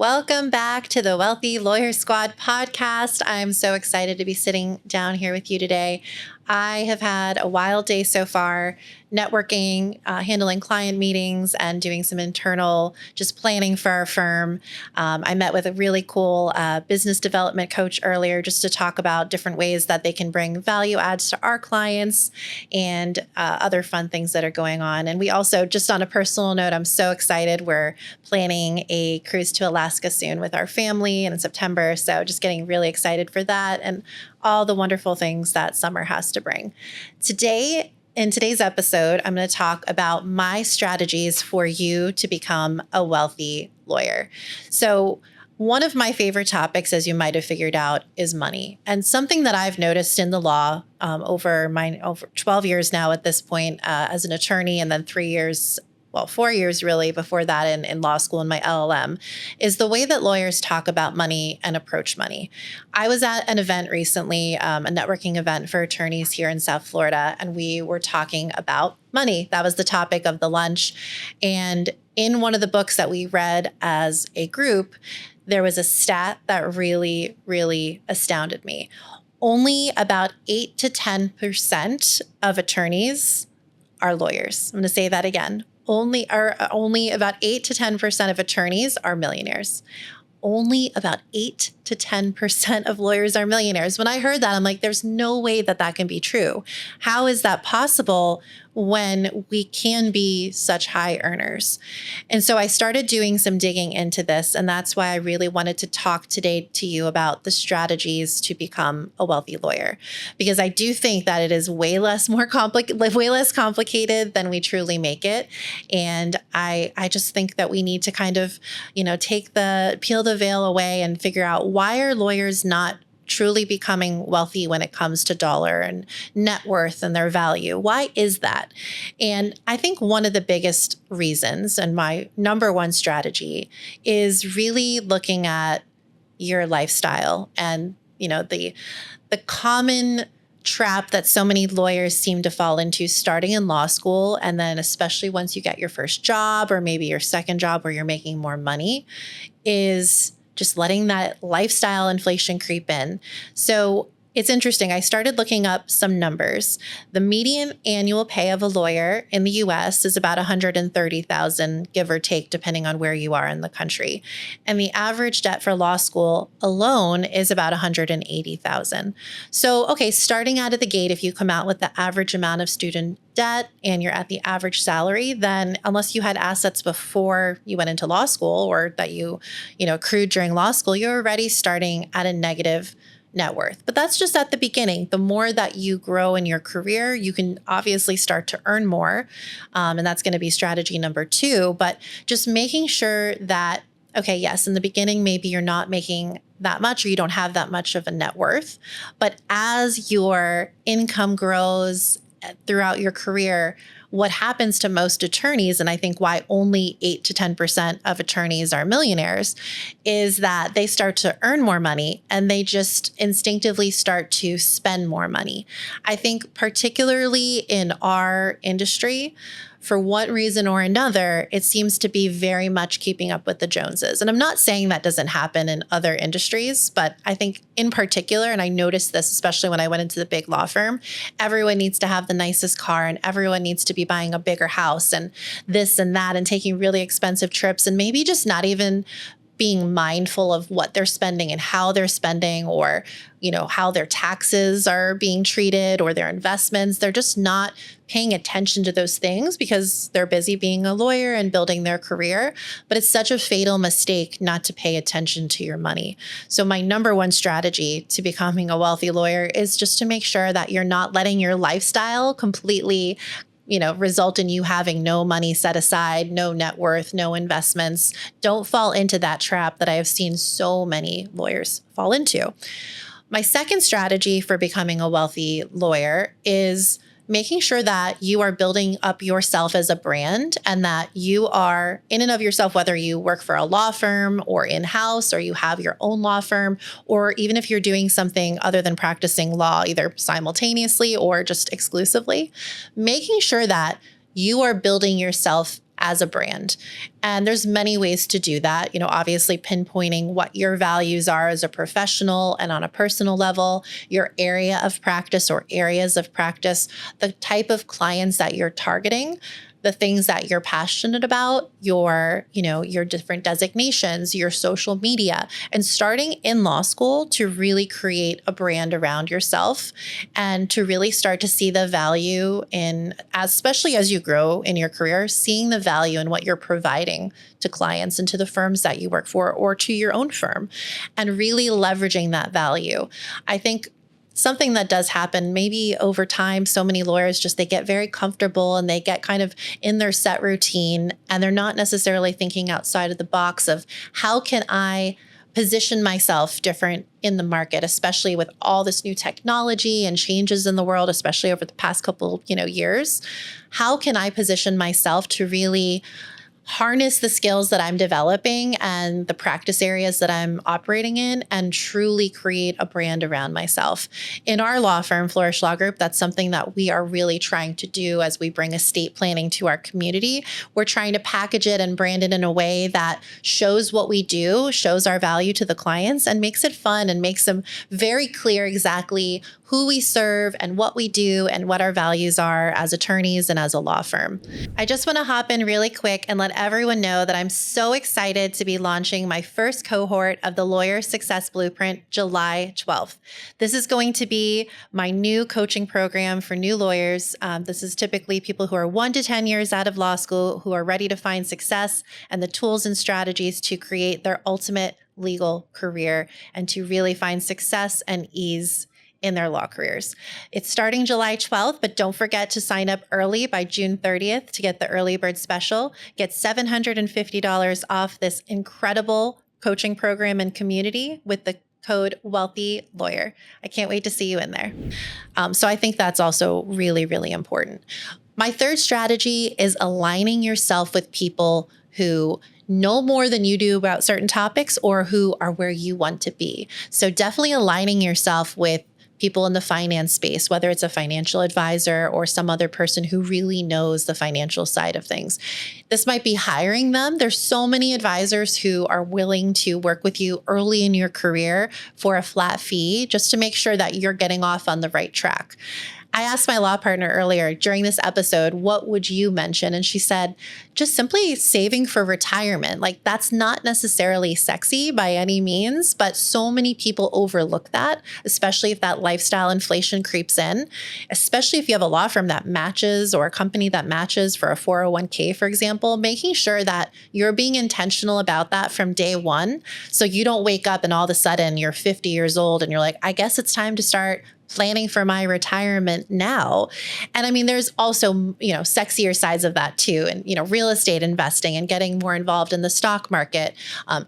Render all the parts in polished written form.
Welcome back to the Wealthy Lawyer Squad podcast. I'm so excited to be sitting down here with you today. I have had a wild day so far, networking, handling client meetings, and doing some internal just planning for our firm. I met with a really cool business development coach earlier just to talk about different ways that they can bring value adds to our clients and other fun things that are going on. And we also, just on a personal note, I'm so excited. We're planning a cruise to Alaska soon with our family in September. So just getting really excited for that and all the wonderful things that summer has to bring. In today's episode, I'm going to talk about my strategies for you to become a wealthy lawyer. So one of my favorite topics, as you might have figured out, is money. And something that I've noticed in the law over 12 years now at this point as an attorney, and then 4 years really before that in law school in my LLM, is the way that lawyers talk about money and approach money. I was at an event recently, a networking event for attorneys here in South Florida, and we were talking about money. That was the topic of the lunch. And in one of the books that we read as a group, there was a stat that really, really astounded me. Only about 8 to 10% of attorneys are lawyers. I'm going to say that again. Only about 8 to 10% of attorneys are millionaires. Only about 8 to 10% of lawyers are millionaires. When I heard that, I'm like, there's no way that that can be true. How is that possible when we can be such high earners? And so I started doing some digging into this, and that's why I really wanted to talk today to you about the strategies to become a wealthy lawyer, because I do think that it is way less complicated than we truly make it. And I just think that we need to kind of, peel the veil away and figure out, why are lawyers not truly becoming wealthy when it comes to dollar and net worth and their value? Why is that? And I think one of the biggest reasons, and my number one strategy, is really looking at your lifestyle and, the common trap that so many lawyers seem to fall into starting in law school. And then especially once you get your first job or maybe your second job where you're making more money, is just letting that lifestyle inflation creep in. So it's interesting. I started looking up some numbers. The median annual pay of a lawyer in the US is about $130,000, give or take, depending on where you are in the country. And the average debt for law school alone is about $180,000. So, okay, starting out of the gate, if you come out with the average amount of student debt and you're at the average salary, then unless you had assets before you went into law school or that you accrued during law school, you're already starting at a negative net worth. But that's just at the beginning. The more that you grow in your career, you can obviously start to earn more. And that's going to be strategy number 2. But just making sure that, okay, yes, in the beginning, maybe you're not making that much or you don't have that much of a net worth. But as your income grows throughout your career, what happens to most attorneys, and I think why only 8 to 10% of attorneys are millionaires, is that they start to earn more money and they just instinctively start to spend more money. I think particularly in our industry, for one reason or another, it seems to be very much keeping up with the Joneses. And I'm not saying that doesn't happen in other industries, but I think in particular, and I noticed this especially when I went into the big law firm, everyone needs to have the nicest car and everyone needs to be buying a bigger house and this and that and taking really expensive trips and maybe just not even being mindful of what they're spending and how they're spending, or, how their taxes are being treated or their investments. They're just not paying attention to those things because they're busy being a lawyer and building their career. But it's such a fatal mistake not to pay attention to your money. So my number one strategy to becoming a wealthy lawyer is just to make sure that you're not letting your lifestyle completely result in you having no money set aside, no net worth, no investments. Don't fall into that trap that I have seen so many lawyers fall into. My second strategy for becoming a wealthy lawyer is making sure that you are building up yourself as a brand and that you are in and of yourself, whether you work for a law firm or in-house or you have your own law firm, or even if you're doing something other than practicing law, either simultaneously or just exclusively, making sure that you are building yourself as a brand. And there's many ways to do that. Obviously pinpointing what your values are as a professional and on a personal level, your area of practice or areas of practice, the type of clients that you're targeting, the things that you're passionate about, your different designations, your social media, and starting in law school to really create a brand around yourself and to really start to see the value in, especially as you grow in your career, seeing the value in what you're providing to clients and to the firms that you work for or to your own firm, and really leveraging that value. I think something that does happen maybe over time, so many lawyers they get very comfortable and they get kind of in their set routine, and they're not necessarily thinking outside of the box of how can I position myself different in the market, especially with all this new technology and changes in the world, especially over the past couple, years. How can I position myself to really harness the skills that I'm developing and the practice areas that I'm operating in and truly create a brand around myself? In our law firm, Flourish Law Group, that's something that we are really trying to do as we bring estate planning to our community. We're trying to package it and brand it in a way that shows what we do, shows our value to the clients, and makes it fun and makes them very clear exactly who we serve and what we do and what our values are as attorneys and as a law firm. I just want to hop in really quick and let everyone know that I'm so excited to be launching my first cohort of the Lawyer Success Blueprint July 12th. This is going to be my new coaching program for new lawyers. This is typically people who are 1 to 10 years out of law school who are ready to find success and the tools and strategies to create their ultimate legal career and to really find success and ease in their law careers. It's starting July 12th, but don't forget to sign up early by June 30th to get the early bird special. Get $750 off this incredible coaching program and community with the code Wealthy Lawyer. I can't wait to see you in there. So I think that's also really, really important. My third strategy is aligning yourself with people who know more than you do about certain topics or who are where you want to be. So definitely aligning yourself with people in the finance space, whether it's a financial advisor or some other person who really knows the financial side of things. This might be hiring them. There's so many advisors who are willing to work with you early in your career for a flat fee, just to make sure that you're getting off on the right track. I asked my law partner earlier during this episode, what would you mention? And she said, just simply saving for retirement. Like, that's not necessarily sexy by any means, but so many people overlook that, especially if that lifestyle inflation creeps in, especially if you have a law firm that matches or a company that matches for a 401k, for example, making sure that you're being intentional about that from day one. So you don't wake up and all of a sudden you're 50 years old and you're like, I guess it's time to start planning for my retirement now. And I mean, there's also, sexier sides of that too. And, real estate investing and getting more involved in the stock market,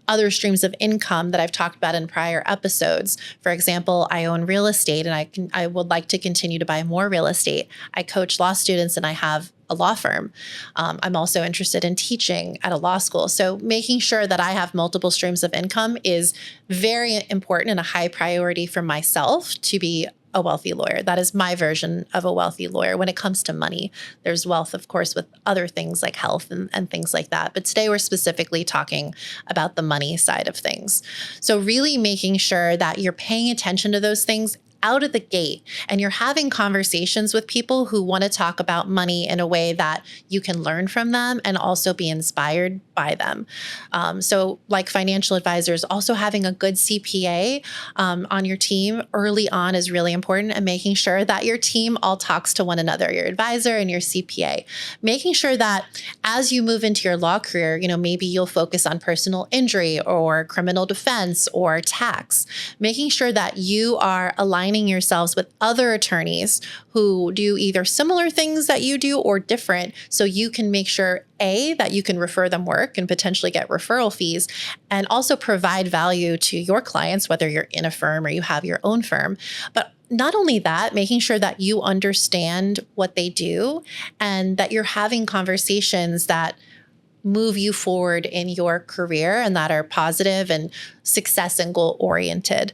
other streams of income that I've talked about in prior episodes. For example, I own real estate and I would like to continue to buy more real estate. I coach law students and I have a law firm. I'm also interested in teaching at a law school. So making sure that I have multiple streams of income is very important and a high priority for myself to be a wealthy lawyer. That is my version of a wealthy lawyer when it comes to money. There's wealth, of course, with other things like health and things like that. But today we're specifically talking about the money side of things. So really making sure that you're paying attention to those things out of the gate and you're having conversations with people who want to talk about money in a way that you can learn from them and also be inspired by them. So like financial advisors, also having a good CPA on your team early on is really important, and making sure that your team all talks to one another, your advisor and your CPA. Making sure that as you move into your law career, maybe you'll focus on personal injury or criminal defense or tax. Making sure that you are aligning yourselves with other attorneys who do either similar things that you do or different, so you can make sure that you can refer them work and potentially get referral fees, and also provide value to your clients, whether you're in a firm or you have your own firm. But not only that, making sure that you understand what they do and that you're having conversations that move you forward in your career and that are positive and success and goal oriented.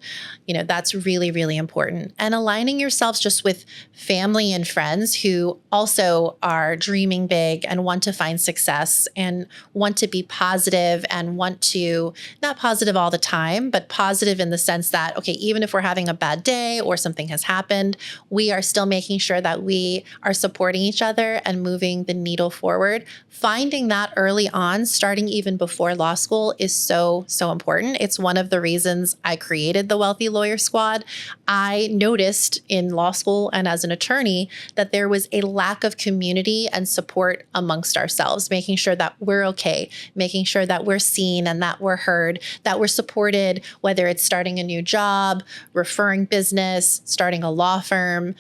That's really, really important. And aligning yourselves just with family and friends who also are dreaming big and want to find success and want to be positive and want to, not positive all the time, but positive in the sense that, okay, even if we're having a bad day or something has happened, we are still making sure that we are supporting each other and moving the needle forward. Finding that early on, starting even before law school, is so, so important. It's one of the reasons I created the Wealthy Lawyer Squad. I noticed in law school and as an attorney that there was a lack of community and support amongst ourselves, making sure that we're okay, making sure that we're seen and that we're heard, that we're supported, whether it's starting a new job, referring business, starting a law firm,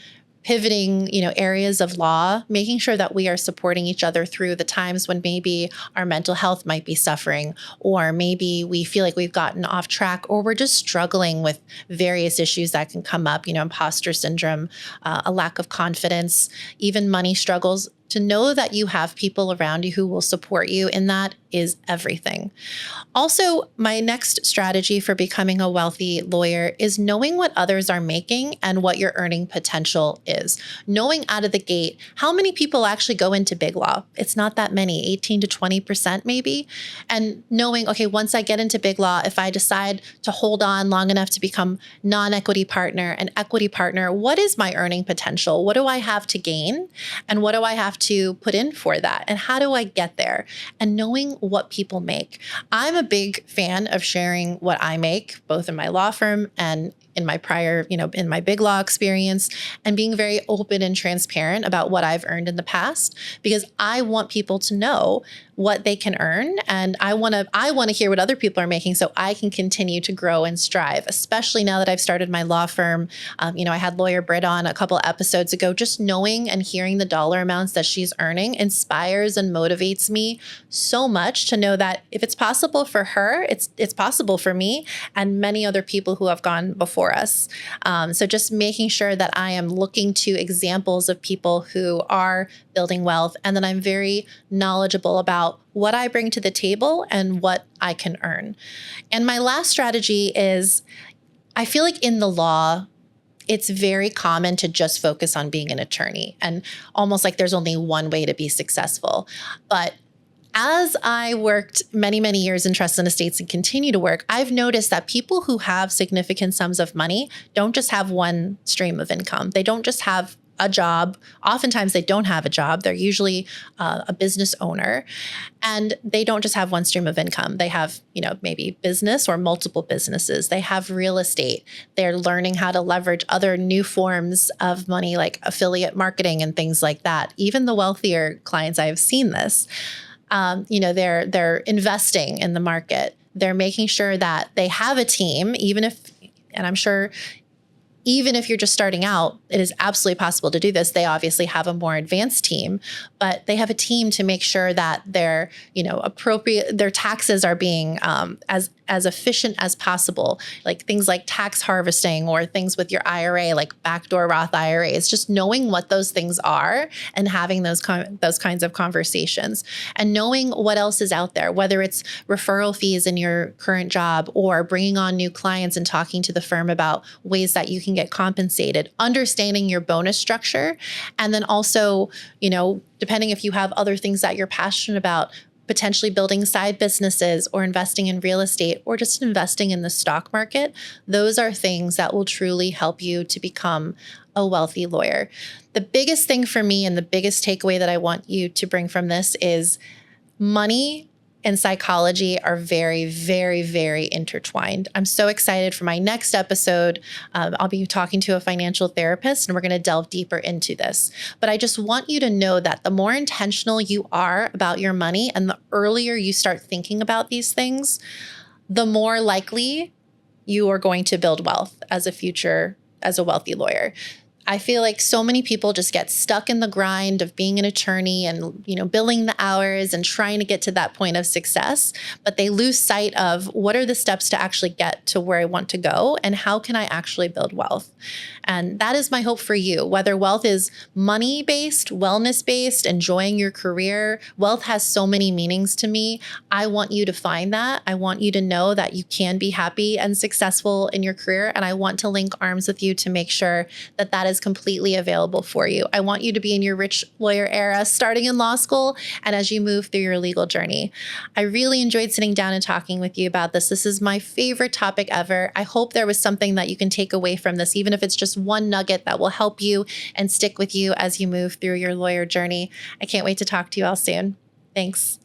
pivoting, areas of law, making sure that we are supporting each other through the times when maybe our mental health might be suffering, or maybe we feel like we've gotten off track, or we're just struggling with various issues that can come up, imposter syndrome, a lack of confidence, even money struggles. To know that you have people around you who will support you in that is everything. Also, my next strategy for becoming a wealthy lawyer is knowing what others are making and what your earning potential is. Knowing out of the gate how many people actually go into big law. It's not that many, 18 to 20% maybe. And knowing, okay, once I get into big law, if I decide to hold on long enough to become non-equity partner and equity partner, what is my earning potential? What do I have to gain? And what do I have to put in for that? And how do I get there? And knowing what people make. I'm a big fan of sharing what I make, both in my law firm and in my prior, in my big law experience, and being very open and transparent about what I've earned in the past, because I want people to know what they can earn. And I want to hear what other people are making so I can continue to grow and strive, especially now that I've started my law firm. I had Lawyer Britt on a couple episodes ago. Just knowing and hearing the dollar amounts that she's earning inspires and motivates me so much to know that if it's possible for her, it's possible for me and many other people who have gone before us. So just making sure that I am looking to examples of people who are building wealth, and then I'm very knowledgeable about what I bring to the table and what I can earn. And my last strategy is, I feel like in the law, it's very common to just focus on being an attorney and almost like there's only one way to be successful. But as I worked many, many years in trusts and estates and continue to work, I've noticed that people who have significant sums of money don't just have one stream of income. They don't just have a job. Oftentimes they don't have a job. They're usually a business owner, and they don't just have one stream of income. They have, maybe business or multiple businesses. They have real estate. They're learning how to leverage other new forms of money like affiliate marketing and things like that. Even the wealthier clients, I've seen this. They're investing in the market. They're making sure that they have a team, and I'm sure even if you're just starting out, it is absolutely possible to do this. They obviously have a more advanced team, but they have a team to make sure that their, their taxes are being as efficient as possible, like things like tax harvesting or things with your IRA, like backdoor Roth IRAs, just knowing what those things are and having those kinds of conversations and knowing what else is out there, whether it's referral fees in your current job or bringing on new clients and talking to the firm about ways that you can get compensated, understanding your bonus structure. And then also, depending if you have other things that you're passionate about, potentially building side businesses or investing in real estate or just investing in the stock market. Those are things that will truly help you to become a wealthy lawyer. The biggest thing for me and the biggest takeaway that I want you to bring from this is money and psychology are very, very, very intertwined. I'm so excited for my next episode. I'll be talking to a financial therapist and we're going to delve deeper into this. But I just want you to know that the more intentional you are about your money and the earlier you start thinking about these things, the more likely you are going to build wealth as a wealthy lawyer. I feel like so many people just get stuck in the grind of being an attorney and, billing the hours and trying to get to that point of success, but they lose sight of what are the steps to actually get to where I want to go and how can I actually build wealth? And that is my hope for you. Whether wealth is money based, wellness based, enjoying your career, wealth has so many meanings to me. I want you to find that. I want you to know that you can be happy and successful in your career. And I want to link arms with you to make sure that that is completely available for you. I want you to be in your rich lawyer era, starting in law school and as you move through your legal journey. I really enjoyed sitting down and talking with you about this. This is my favorite topic ever. I hope there was something that you can take away from this, even if it's just one nugget that will help you and stick with you as you move through your lawyer journey. I can't wait to talk to you all soon. Thanks.